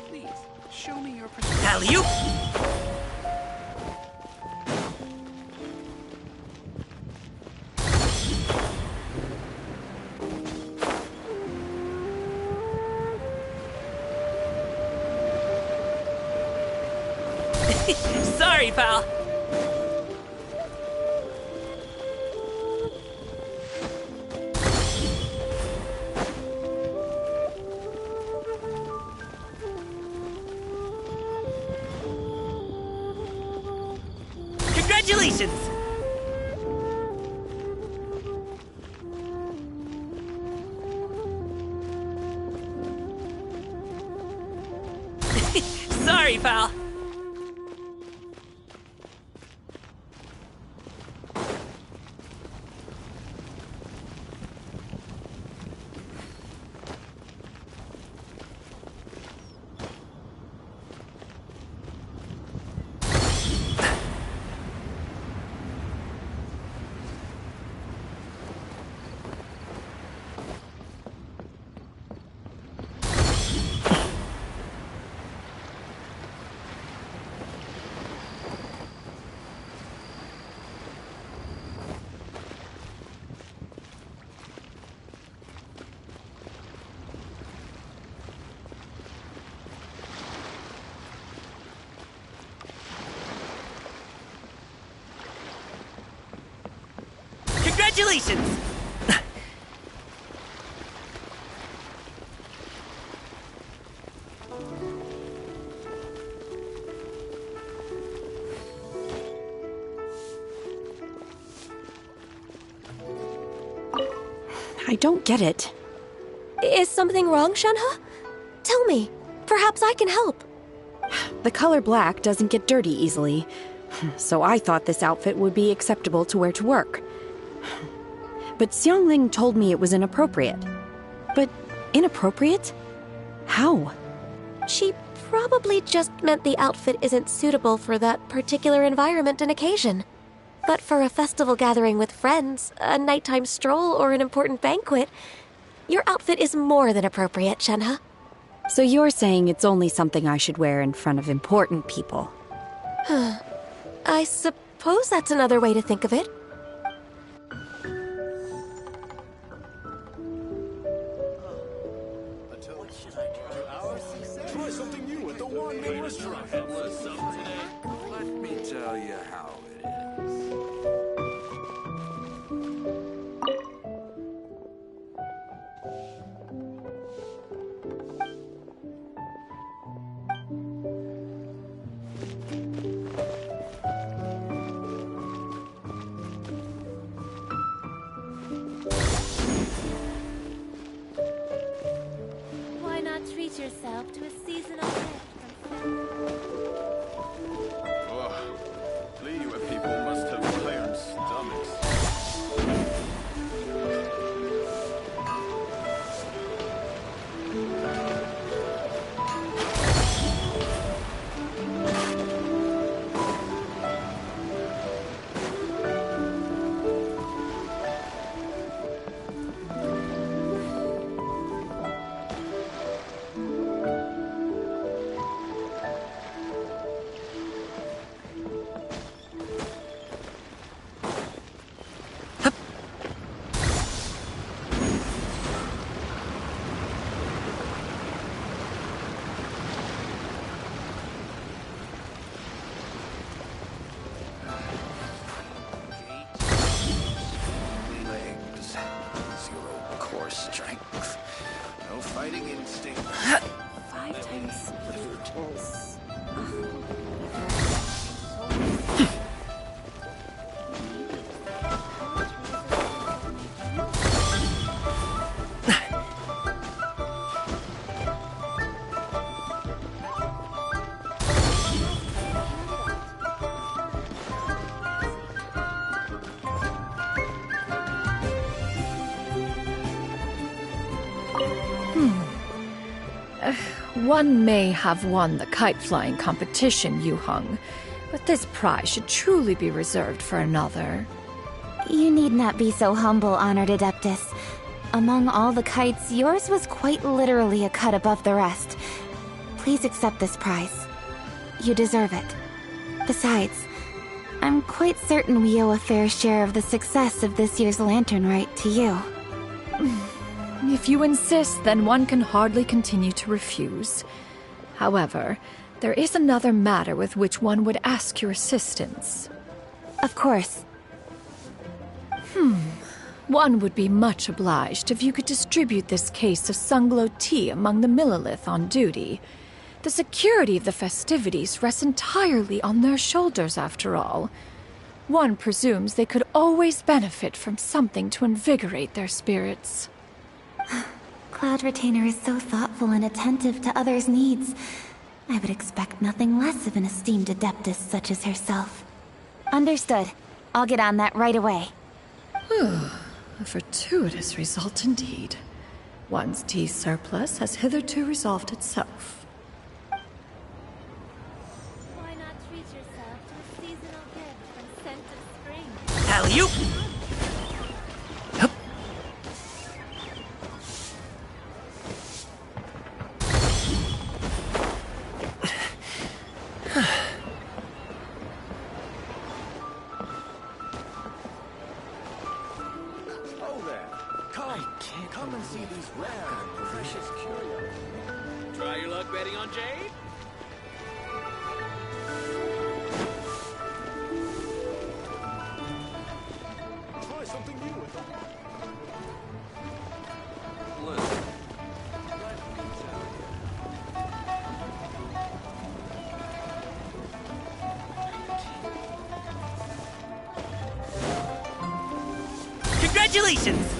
Please, show me your Alley-oop! Sorry, pal. Congratulations! Sorry, pal. Congratulations! I don't get it. Is something wrong, Shenhe? Tell me. Perhaps I can help. The color black doesn't get dirty easily, so I thought this outfit would be acceptable to wear to work. But Xiangling told me it was inappropriate. But inappropriate? How? She probably just meant the outfit isn't suitable for that particular environment and occasion. But for a festival gathering with friends, a nighttime stroll, or an important banquet, your outfit is more than appropriate, Shenhe. So you're saying it's only something I should wear in front of important people? I suppose that's another way to think of it. Try something new at the Wanmin restaurant. Let me tell you how it is. Why not treat yourself to a seasonal gift from Oh, Liyue people must have cleared stomachs. One may have won the kite flying competition, Yu Hung, but this prize should truly be reserved for another. You need not be so humble, Honored Adeptus. Among all the kites, yours was quite literally a cut above the rest. Please accept this prize. You deserve it. Besides, I'm quite certain we owe a fair share of the success of this year's Lantern Rite to you. If you insist, then one can hardly continue to refuse. However, there is another matter with which one would ask your assistance. Of course. One would be much obliged if you could distribute this case of Sunglow tea among the Millilith on duty. The security of the festivities rests entirely on their shoulders, after all. One presumes they could always benefit from something to invigorate their spirits. Cloud Retainer is so thoughtful and attentive to others' needs. I would expect nothing less of an esteemed Adeptus such as herself. Understood. I'll get on that right away. A fortuitous result indeed. One's tea surplus has hitherto resolved itself. Why not treat yourself to a seasonal gift from Scent of Spring? Alley-oop! Hup. Come and see these rare and precious curios. Try your luck betting on Jade? Try something new with them. Congratulations!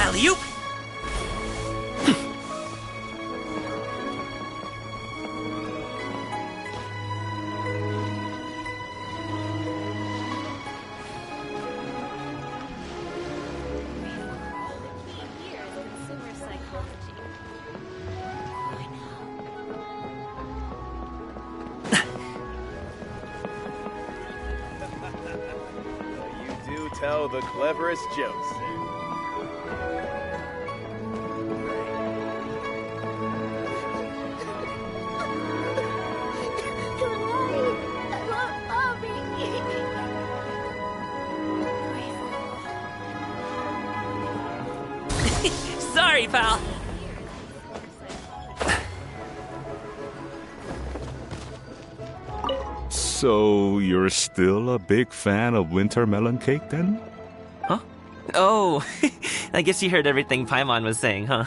Alley-oop! You do tell the cleverest jokes. Sorry, pal. So, you're still a big fan of winter melon cake then? Huh? Oh, I guess you heard everything Paimon was saying, huh?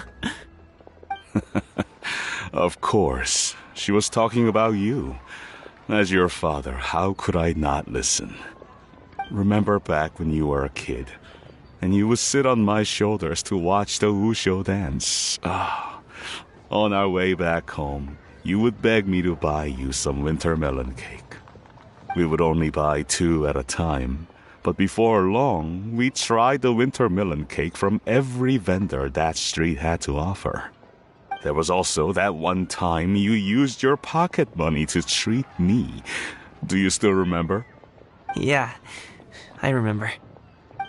Of course. She was talking about you. As your father, how could I not listen? Remember back when you were a kid, and you would sit on my shoulders to watch the Wushu dance. On our way back home, you would beg me to buy you some winter melon cake. We would only buy 2 at a time, but before long, we tried the winter melon cake from every vendor that street had to offer. There was also that one time you used your pocket money to treat me. Do you still remember? Yeah, I remember.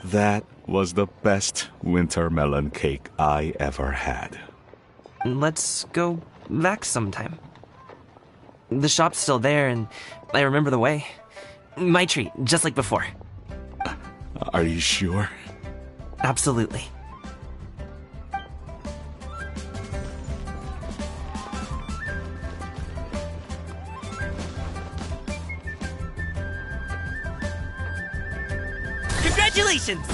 That was the best winter melon cake I ever had. Let's go back sometime. The shop's still there, and I remember the way. My treat, just like before. Are you sure? Absolutely. Congratulations!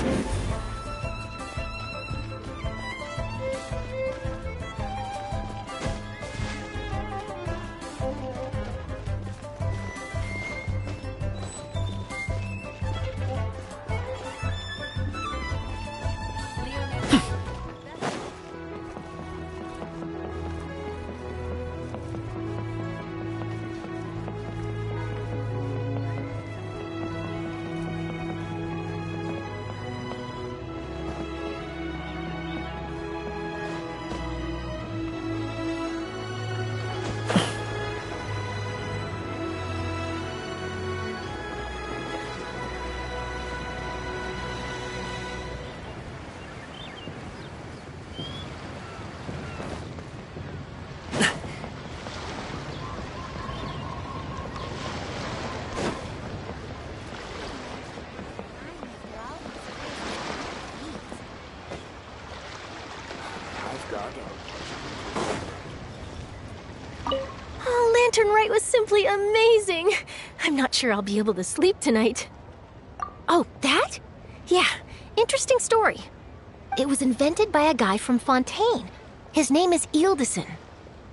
lantern Rite was simply amazing. I'm not sure I'll be able to sleep tonight. Oh, that? Yeah, interesting story. It was invented by a guy from Fontaine. His name is Ildison.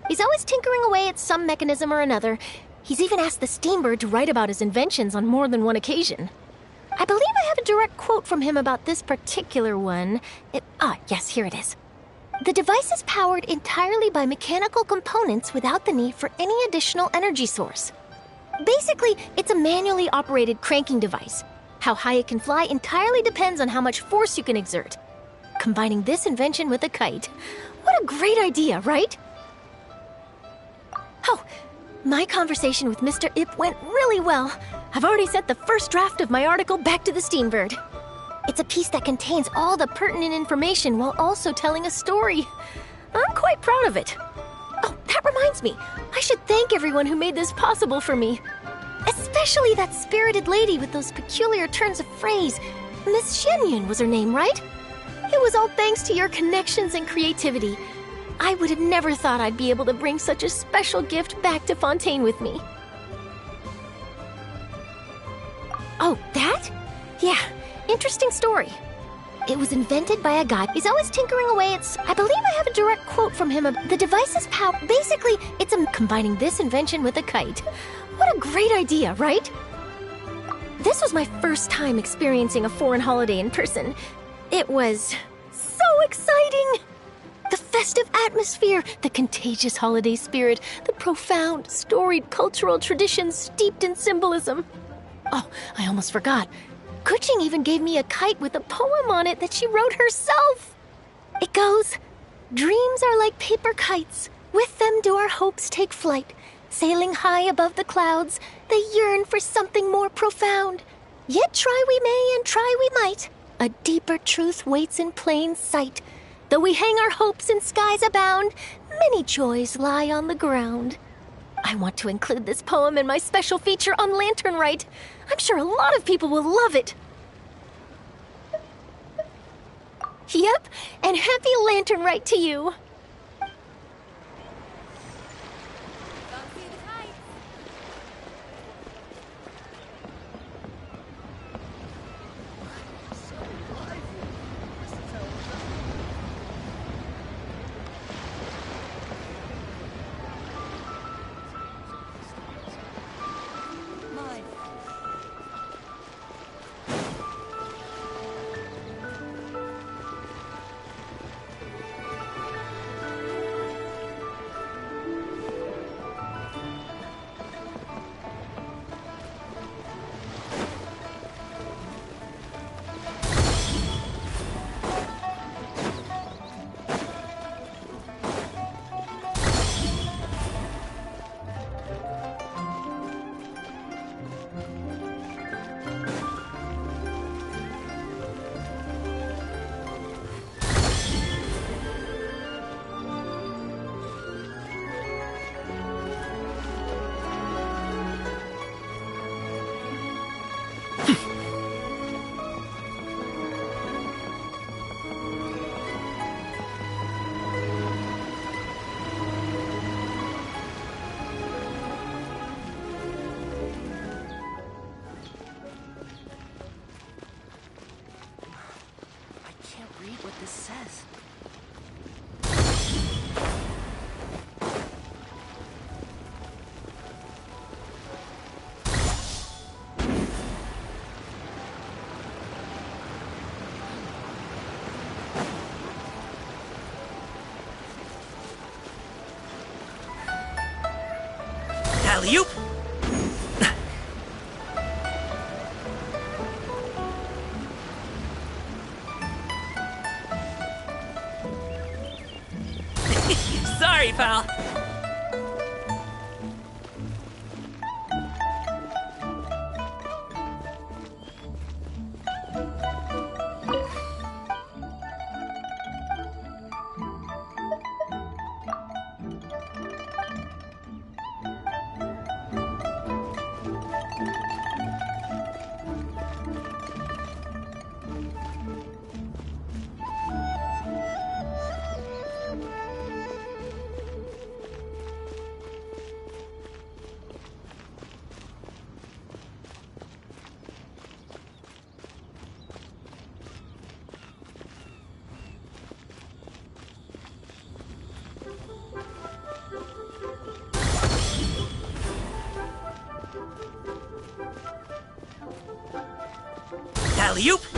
He's always tinkering away at some mechanism or another. He's even asked the Steambird to write about his inventions on more than one occasion. I believe I have a direct quote from him about this particular one. Yes, here it is. The device is powered entirely by mechanical components without the need for any additional energy source. Basically, it's a manually operated cranking device. How high it can fly entirely depends on how much force you can exert. Combining this invention with a kite. What a great idea, right? Oh, my conversation with Mr. Ip went really well. I've already sent the first draft of my article back to the Steambird. It's a piece that contains all the pertinent information while also telling a story. I'm quite proud of it. Oh, that reminds me. I should thank everyone who made this possible for me. Especially that spirited lady with those peculiar turns of phrase. Miss Shenyun was her name, right? It was all thanks to your connections and creativity. I would have never thought I'd be able to bring such a special gift back to Fontaine with me. Oh, that? Yeah, interesting story. It was invented by a guy. He's always tinkering away at... I believe I have a direct quote from him. The device is power... Basically, it's combining this invention with a kite. What a great idea, right? This was my first time experiencing a foreign holiday in person. It was so exciting! The festive atmosphere, the contagious holiday spirit, the profound, storied cultural traditions steeped in symbolism. Oh, I almost forgot. Kuching even gave me a kite with a poem on it that she wrote herself. It goes, "Dreams are like paper kites. With them do our hopes take flight. Sailing high above the clouds, they yearn for something more profound. Yet try we may and try we might. A deeper truth waits in plain sight. Though we hang our hopes in skies abound, many joys lie on the ground." I want to include this poem in my special feature on Lantern Rite. I'm sure a lot of people will love it. Yep, and happy Lantern Rite to you. Alley-oop! Sorry, pal. Alley-oop!